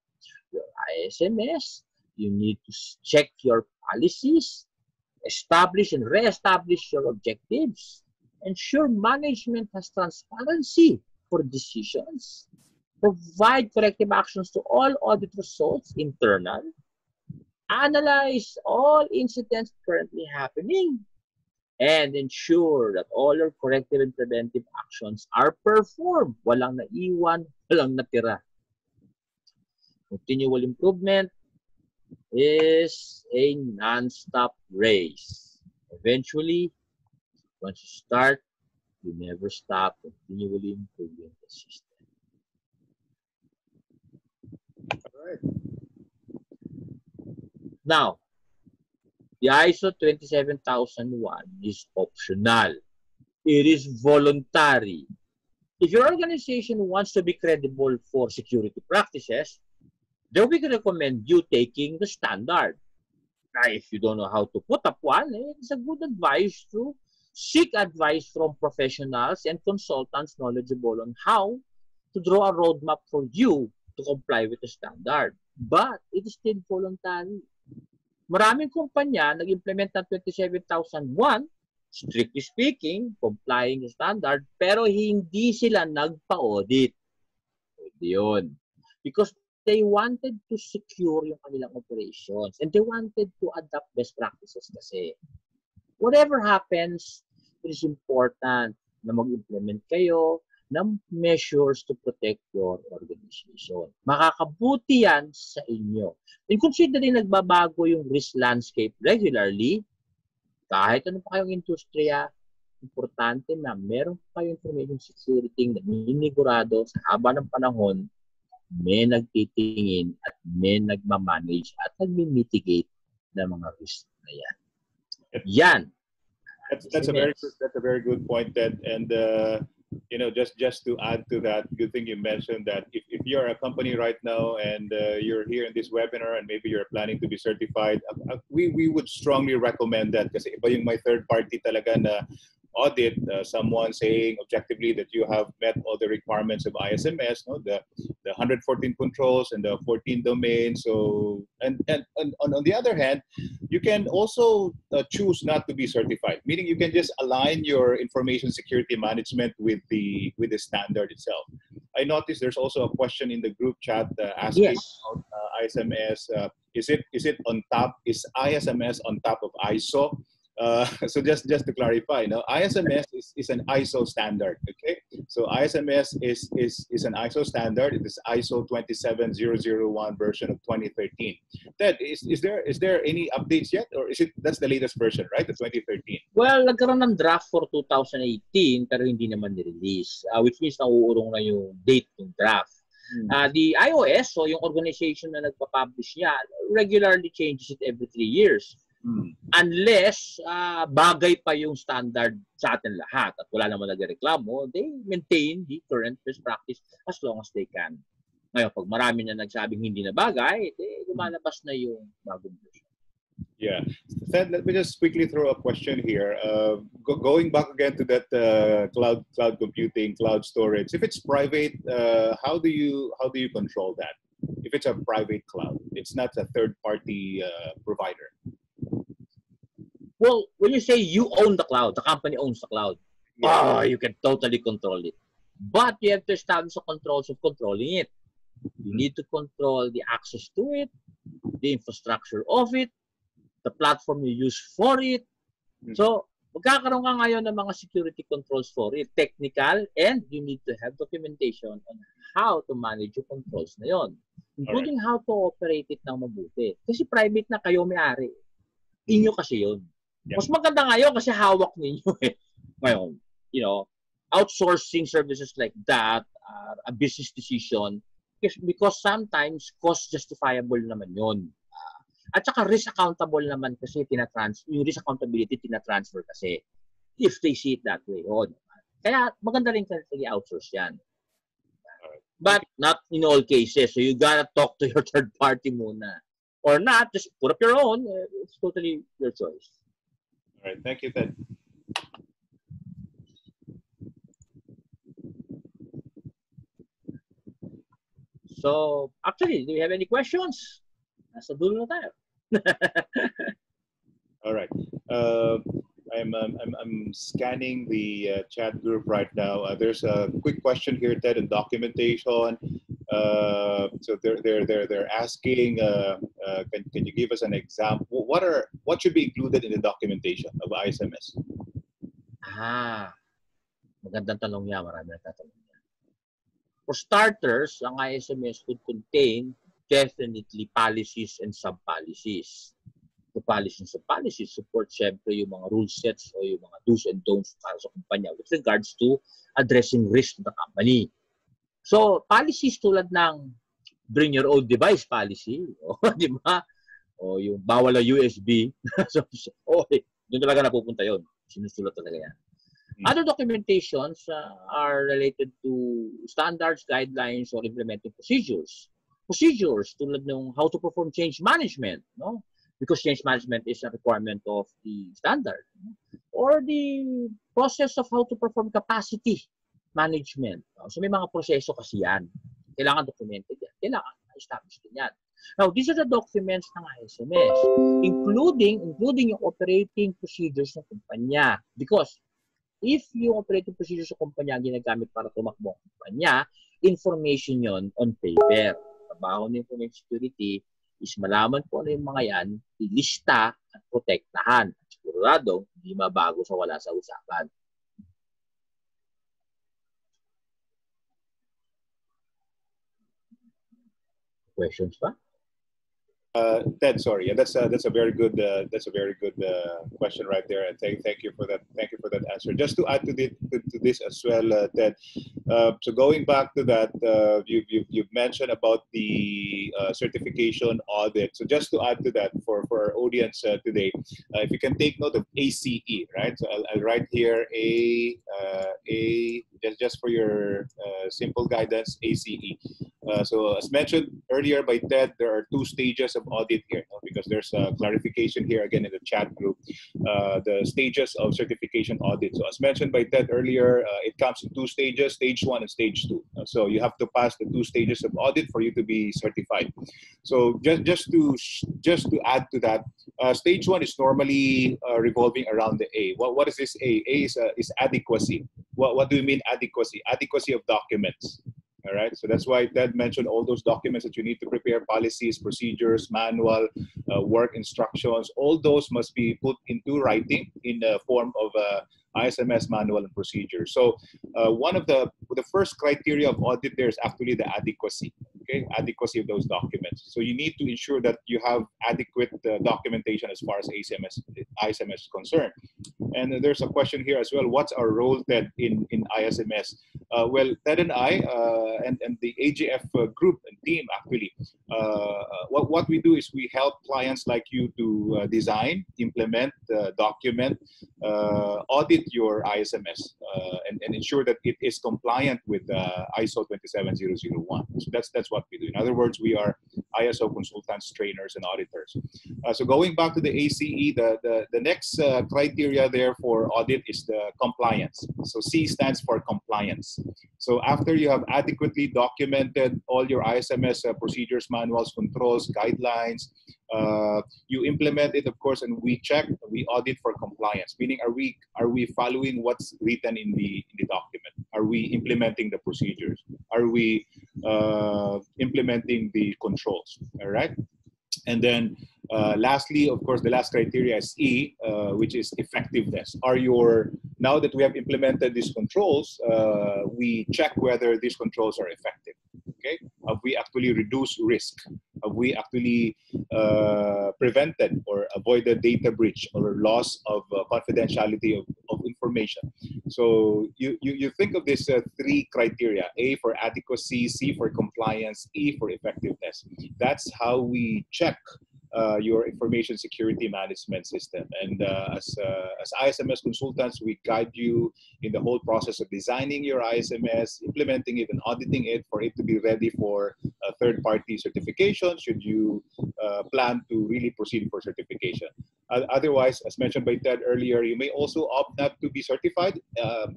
your ISMS. You need to check your policies, establish and re-establish your objectives, ensure management has transparency for decisions, provide corrective actions to all audit results, internal, analyze all incidents currently happening, and ensure that all your corrective and preventive actions are performed. Walang naiwan, walang natira. Continual improvement is a non-stop race. Eventually, once you start, you never stop continually improving the system. All right. Now, the ISO 27001 is optional. It is voluntary. If your organization wants to be credible for security practices, then we can recommend you taking the standard. Now, if you don't know how to put up one, it's a good advice to seek advice from professionals and consultants knowledgeable on how to draw a roadmap for you to comply with the standard. But it is still voluntary. Maraming kumpanya nag-implement ng 27001, strictly speaking, complying sa standard, pero hindi sila nagpa-audit. Yun. Because they wanted to secure yung kanilang operations and they wanted to adopt best practices kasi. Whatever happens, it is important na mag-implement kayo ng measures to protect your organization. Makakabuti yan sa inyo. And considering nagbabago yung risk landscape regularly, kahit ano pa kayong industriya, importante na meron pa kayong information security na ninigurado sa haba ng panahon, may nagtitingin at may nagmamanage at nagmi-mitigate ng mga risk na yan. Yan. That's a very good point, Ted. And you know, just to add to that, good thing you mentioned that if you're a company right now and you're here in this webinar and maybe you're planning to be certified, we would strongly recommend that kasi iba yung my third party talaga na audit, someone saying objectively that you have met all the requirements of ISMS, no? the 114 controls and the 14 domains. So, and on the other hand, you can also choose not to be certified, meaning you can just align your information security management with the standard itself. I noticed there's also a question in the group chat asking about ISMS. Is it on top? Is ISMS on top of ISO? So just to clarify, no, ISMS is an ISO standard. Okay, so ISMS is an ISO standard. It is ISO 27001 version of 2013. Ted, is there any updates yet, or is it that's the latest version, right? The 2013. Well, nagkaroon ng draft for 2018 pero hindi naman ni-release, which means nauurong na yung date ng draft. The iOS, so yung organization na nagpa-publish niya, regularly changes it every 3 years. Unless bagay pa yung standard sa atin lahat at wala naman nagreklamo, they maintain the current best practice as long as they can. Ngayon, pag marami na nagsabing hindi na bagay, lumalabas na yung bagong version. Yeah. Ted, let me just quickly throw a question here. Going back again to that cloud computing, cloud storage. If it's private, how do you control that? If it's a private cloud, it's not a third-party provider. Well, when you say you own the cloud, the company owns the cloud, you can totally control it. But you have to establish the controls of controlling it. You need to control the access to it, the infrastructure of it, the platform you use for it. So, magkakaroon ka ngayon ng mga security controls for it, technical, and you need to have documentation on how to manage your controls na yon, including how to operate it ng mabuti. Kasi private na kayo may-ari. Inyo kasi yun. Mas maganda ngayon kasi hawak ninyo eh. Ngayon, you know, outsourcing services like that are a business decision because sometimes cost justifiable naman yun. At saka risk accountable naman kasi yung risk accountability tina-transfer kasi if they see it that way. Kaya maganda rin kasi i-outsource yan. But not in all cases. So you gotta talk to your third party muna. Or not, just put up your own. It's totally your choice. All right. Thank you, Ted. So, actually, do you have any questions? Nasa dulo na tayo. All right. I'm scanning the chat group right now. There's a quick question here, Ted, in documentation. So they're asking, can you give us an example? What should be included in the documentation of ISMS? Magandang tanong niya. Marami nagtatanong niya. For starters, ang ISMS would contain definitely policies and sub-policies. The policies and sub-policies support syempre yung mga rule sets o yung mga do's and don'ts para sa kumpanya with regards to addressing risk of the company. So, policies tulad ng bring your own device policy, o, di ba? O yung bawal na USB. So, okay, doon talaga napupunta yun. Sinusulat talaga yan. Other documentations are related to standards, guidelines, or implementing procedures. Procedures tulad ng how to perform change management, no? Because change management is a requirement of the standard. Or the process of how to perform capacity management. So may mga proseso kasi yan. Kailangan documented yan. Kailangan establish din yan. Now, these are the documents ng ISMS, including yung operating procedures ng kumpanya. Because if yung operating procedures ng kumpanya ginagamit para tumakbo ang kumpanya, information yon on paper. Trabaho ng information security is malaman po ano yung mga yan, ilista at protektahan. At siguradong hindi mabago sa wala sa usapan. Questions pa? Ted, sorry, that's a very good question right there, and thank you for that. Thank you for that answer. Just to add to this as well, Ted. So going back to that, you've mentioned about the certification audit. So just to add to that for our audience today, if you can take note of ACE, right? So I'll write here just for your simple guidance, ACE. So as mentioned earlier by Ted, there are two stages of audit here, because there's a clarification here again in the chat group, the stages of certification audit. So as mentioned by Ted earlier, it comes in two stages, stage 1 and stage 2. So you have to pass the two stages of audit for you to be certified. So just to add to that, stage 1 is normally revolving around the A. What is this A? A is adequacy. What do you mean adequacy? Adequacy of documents. All right, so that's why Ted mentioned all those documents that you need to prepare, policies, procedures, manual, work instructions. All those must be put into writing in the form of ISMS manual and procedure. So one of the first criteria of audit there is actually the adequacy. Okay, adequacy of those documents. So you need to ensure that you have adequate documentation as far as ISMS is concerned. And there's a question here as well. What's our role, Ted, in ISMS? Well, Ted and I and the AGF group and team actually, what we do is we help clients like you to design, implement, document, audit your ISMS and ensure that it is compliant with ISO 27001. So that's what we do. In other words, we are ISO consultants, trainers, and auditors. So going back to the ACE, the next criteria there for audit is the compliance. So C stands for compliance. So after you have adequately documented all your ISMS procedures, manuals, controls, guidelines, you implement it, of course, and we check, we audit for compliance. Meaning, are we following what's written in the document? Are we implementing the procedures? Are we implementing the controls? All right. And then lastly, of course, the last criteria is E, which is effectiveness. Now that we have implemented these controls, we check whether these controls are effective. Okay, have we actually reduced risk? Have we actually prevented or avoided data breach or loss of confidentiality of information? So you think of these three criteria: A for adequacy, C for compliance, E for effectiveness. That's how we check your information security management system. And as ISMS consultants, we guide you in the whole process of designing your ISMS, implementing it, and auditing it for it to be ready for third-party certification should you plan to really proceed for certification. Otherwise, as mentioned by Ted earlier, you may also opt not to be certified.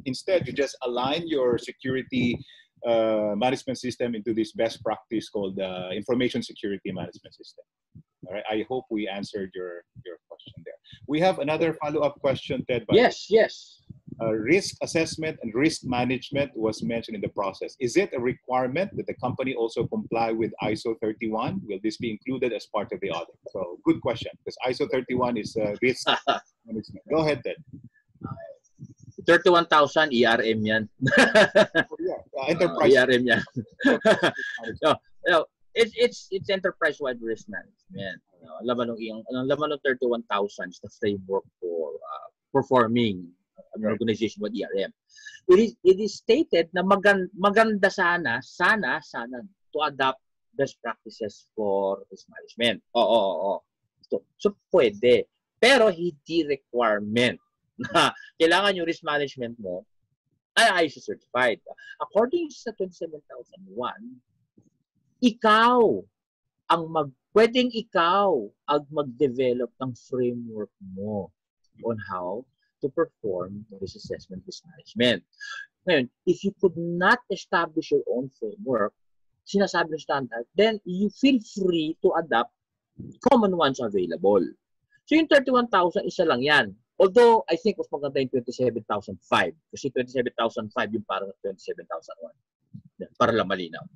Instead, you just align your security management system into this best practice called information security management system. All right. I hope we answered your question there. We have another follow-up question, Ted. Yes. Risk assessment and risk management was mentioned in the process. Is it a requirement that the company also comply with ISO 31? Will this be included as part of the audit? So good question, because ISO 31 is risk management. Go ahead, Ted. 31,000 ERM yan. Enterprise. ERM yan. it's enterprise-wide risk management. Ang laman ng 31,000 is the framework for performing an organization with ERM. It is stated na maganda sana to adopt best practices for risk management. Oo. So pwede. Pero hindi requirement na kailangan yung risk management mo ay ISO certified. According sa 27001, pwedeng ikaw ang mag-develop ng framework mo on how to perform risk assessment, risk management. Ngayon, if you could not establish your own framework, sinasabi ng standard, then you feel free to adopt common ones available. So yung 31,000, isa lang yan. Although, I think mas maganda yung 27,005. Kasi 27,005 yung parang 27,001. Para lang malinaw.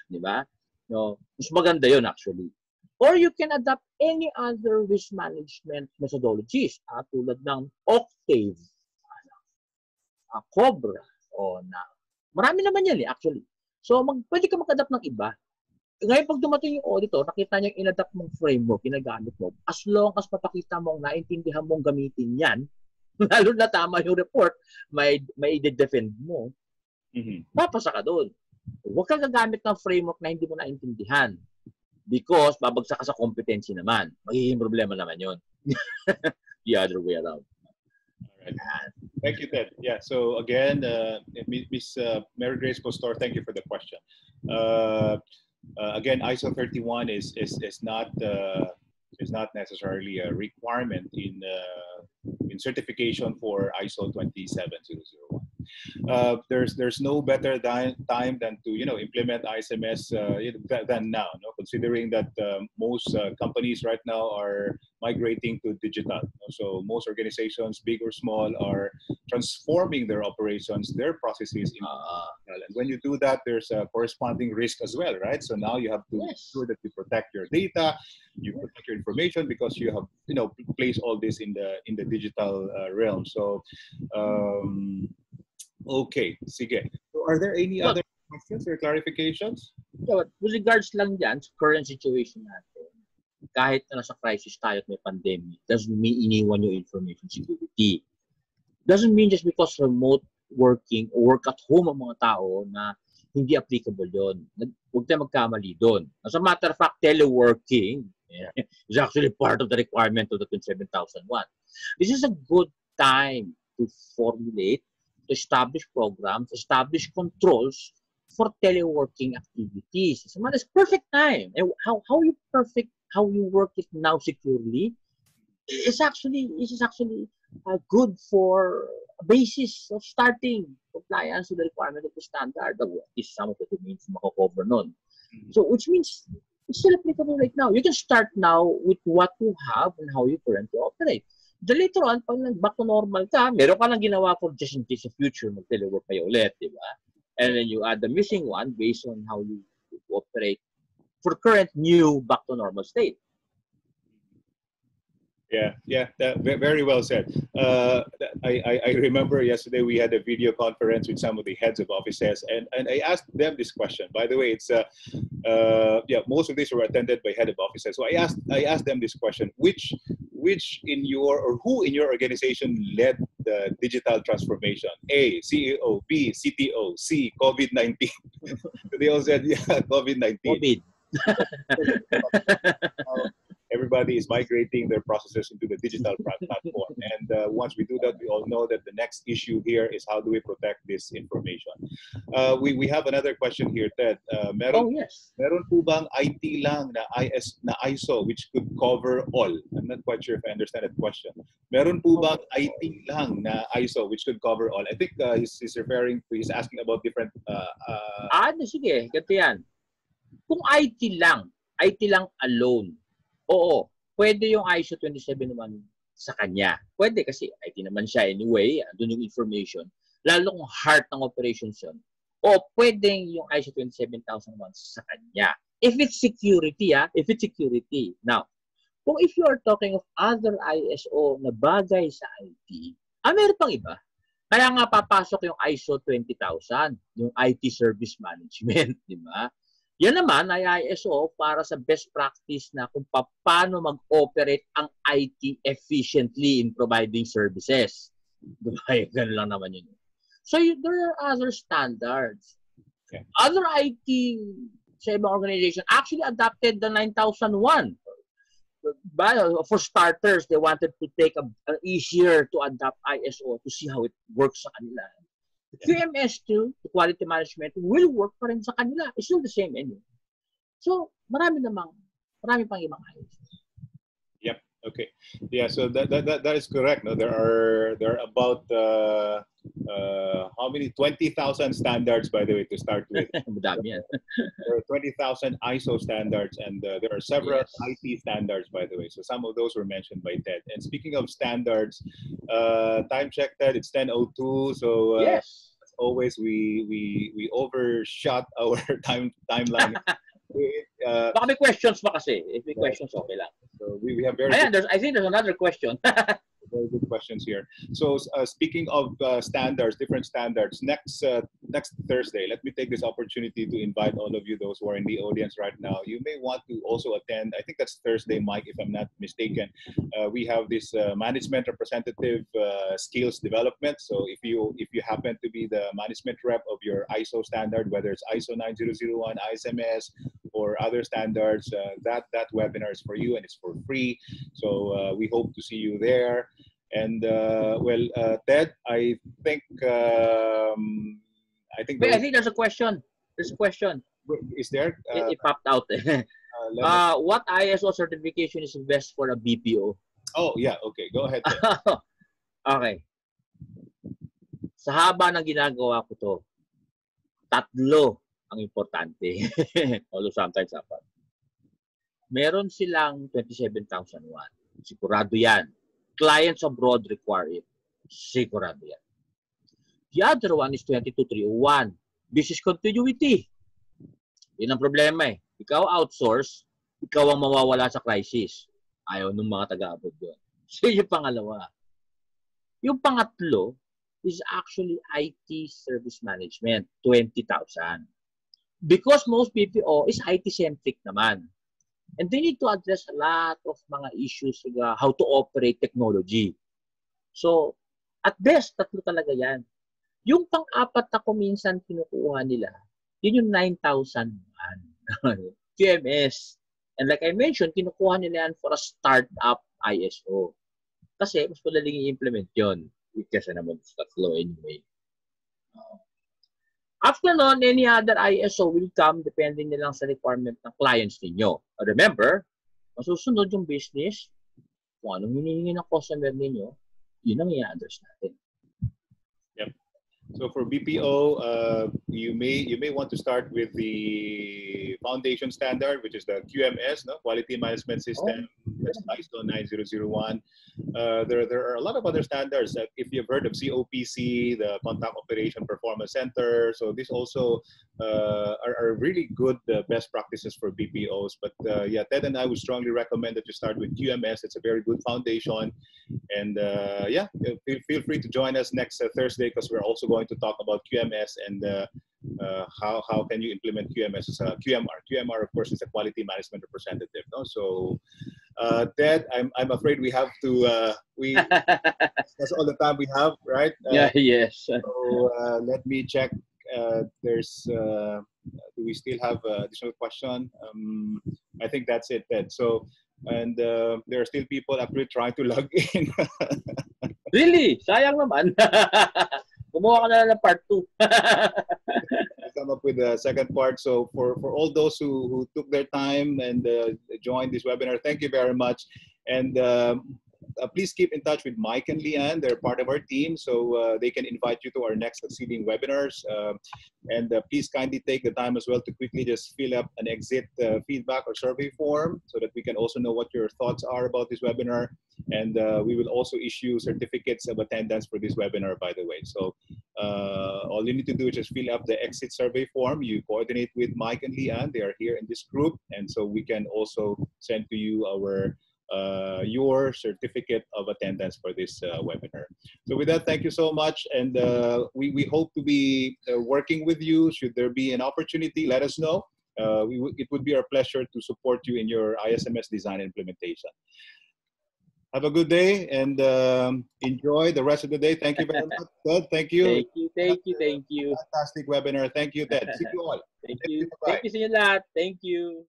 Di ba? No, mas maganda yun actually. Or you can adopt any other risk management methodologies. Tulad ng Octave, Cobra, o na. Marami naman yan actually. So, pwede ka mag-adapt ng iba. Ngayon, pag dumating yung auditor, nakita niya yung in-adapt mong framework, ginagamit mo, as long as papakita mong naintindihan mong gamitin yan, lalo na tama yung report, may i-defend mo, papasa ka doon. Huwag kang gagamit ng framework na hindi mo naintindihan because babagsak ka sa competency naman. Magiging problema naman yun. The other way around. All right. Thank you, Ted. Yeah, so again, Ms. Mary Grace Postor, thank you for the question. Again, ISO 31 is not necessarily a requirement in certification for ISO 27001. There's no better time than to implement ISMS than now. No? Considering that most companies right now are migrating to digital. So most organizations, big or small, are transforming their operations, their processes into digital. And when you do that, there's a corresponding risk as well, right? So now you have to make sure that you protect your data, you protect your information because you have placed all this in the digital realm. So okay, sige. So are there any other questions or clarifications? So, with regards lang dyan sa current situation natin, kahit na nasa crisis tayo at may pandemic, doesn't mean iniwan yung information security. Doesn't mean just because remote working or work at home ang mga tao na hindi applicable yun. Huwag tayo magkamali doon. As a matter of fact, teleworking is actually part of the requirement of the 27001. This is a good time to formulate, to establish programs, establish controls for teleworking activities. It's a perfect time. And how you work it now securely is actually good for a basis of starting compliance with the requirement of the standard. That is some of the domains mako-cover nun. So which means it's still applicable right now. You can start now with what you have and how you currently operate. Then later on, pag back to normal ka, meron ka lang ginawa for just in case of future, mag-telework kayo ulit, di ba? And then you add the missing one based on how you operate for current new back to normal state. Yeah, very well said. I remember yesterday we had a video conference with some of the heads of offices, and I asked them this question. By the way, it's most of these were attended by head of offices. So I asked them this question: which in your or who in your organization led the digital transformation? A, CEO; B, CTO; C, COVID-19. They all said, yeah, COVID-19. COVID. Everybody is migrating their processes into the digital platform. And once we do that, we all know that the next issue here is how do we protect this information. We have another question here, Ted. Meron po bang IT lang na ISO which could cover all? I'm not quite sure if I understand that question. Meron po bang IT lang na ISO which could cover all? I think he's asking about different... Sige, ganito yan. Kung IT lang alone, oo, pwede yung ISO 27001 sa kanya. Pwede kasi IT naman siya anyway, doon yung information. Lalo kung heart ng operations yun. O pwedeng yung ISO 27001 sa kanya. If it's security, if it's security. Now, kung if you are talking of other ISO na bagay sa IT, meron pang iba. Kaya nga papasok yung ISO 20000, yung IT Service Management, di ba? Yan naman ay ISO para sa best practice na kung paano mag-operate ang IT efficiently in providing services. Diba? Ganun lang naman yun. So there are other standards. Okay. Other IT sa ibang organization actually adopted the 9001. But for starters, they wanted to take easier to adapt ISO to see how it works sa kanila. QMS too, the quality management, will work pa rin sa kanila. It's still the same anyway. So, marami pang ibang ISO. Yep. Okay. Yeah. So that is correct. No, there are about how many 20,000 standards, by the way, to start with. Madami yan. There are 20,000 ISO standards, and there are several IT standards, by the way. So some of those were mentioned by Ted. And speaking of standards, time check, Ted, it's 10:02. So Yes. as always, we overshot our timeline. Baka may questions pa kasi. If may questions, okay lang. So we have very I think there's another question. very good questions here. So speaking of standards, different standards, next Thursday, let me take this opportunity to invite all of you, those who are in the audience right now. You may want to also attend. I think that's Thursday, Mike, if I'm not mistaken. We have this management representative skills development. So if you happen to be the management rep of your ISO standard, whether it's ISO 9001, ISMS, or other standards, that webinar is for you and it's for free. So we hope to see you there. And Ted, I think there's a question. There's a question. Is there? It popped out. What ISO certification is best for a BPO? Oh yeah. Okay. Go ahead. Okay. Sa haba ng ginagawa ko to, tatlo ang importante. Although sometimes apat. Meron silang 27,001. Sigurado yan. Clients abroad require it. Sigurado yan. The other one is 22,301. Business continuity. Yun ang problema eh. Ikaw outsource, ikaw ang mawawala sa crisis. Ayaw ng mga taga-abroad doon. So yung pangalawa. Yung pangatlo is actually IT service management, 20,000. Because most BPO is IT-centric naman. And they need to address a lot of mga issues how to operate technology. So, at best, tatlo talaga yan. Yung pang-apat na kuminsan kinukuha nila, yun yung 9,001. QMS. And like I mentioned, kinukuha nila yan for a startup ISO. Kasi mas madaling i-implement yun. Kasi naman sa tatlo anyway. After nun, any other ISO will come depending nilang sa requirement ng clients ninyo. Remember, masusunod yung business, kung anong hinihingi ng customer ninyo, yun ang i-address natin. Yep. So for BPO, you may want to start with the foundation standard, which is the QMS, no? Quality Management System. That's ISO 9001. There are a lot of other standards. If you've heard of COPC, the Contact Operation Performance Center, so these also are really good best practices for BPOs. But yeah, Ted and I would strongly recommend that you start with QMS. It's a very good foundation. And yeah, feel free to join us next Thursday because we're also going to talk about QMS and how can you implement QMS as a QMR. QMR, of course, is a quality management representative. No? So, Ted, I'm afraid we have to that's all the time we have, right? Yes. So let me check. Do we still have additional question? I think that's it, Ted. So, and there are still people actually trying to log in. Really? Sayang naman. Kumuha ka na lang ng part 2. Come up with the second part. So for all those who took their time and joined this webinar, thank you very much. And please keep in touch with Mike and Leanne. They're part of our team, so they can invite you to our next succeeding webinars. And please kindly take the time as well to quickly just fill up an exit feedback or survey form so that we can also know what your thoughts are about this webinar. And we will also issue certificates of attendance for this webinar, by the way. So all you need to do is just fill up the exit survey form. You coordinate with Mike and Leanne. They are here in this group. And so we can also send to you your certificate of attendance for this webinar. So with that, thank you so much. And we hope to be working with you. Should there be an opportunity, let us know. it would be our pleasure to support you in your ISMS design and implementation. Have a good day and enjoy the rest of the day. Thank you very much, Ted. Thank you. Thank you, thank you, thank you. Fantastic webinar. Thank you, Ted. See you all. Thank you. Thank you sa inyo lahat. Thank you.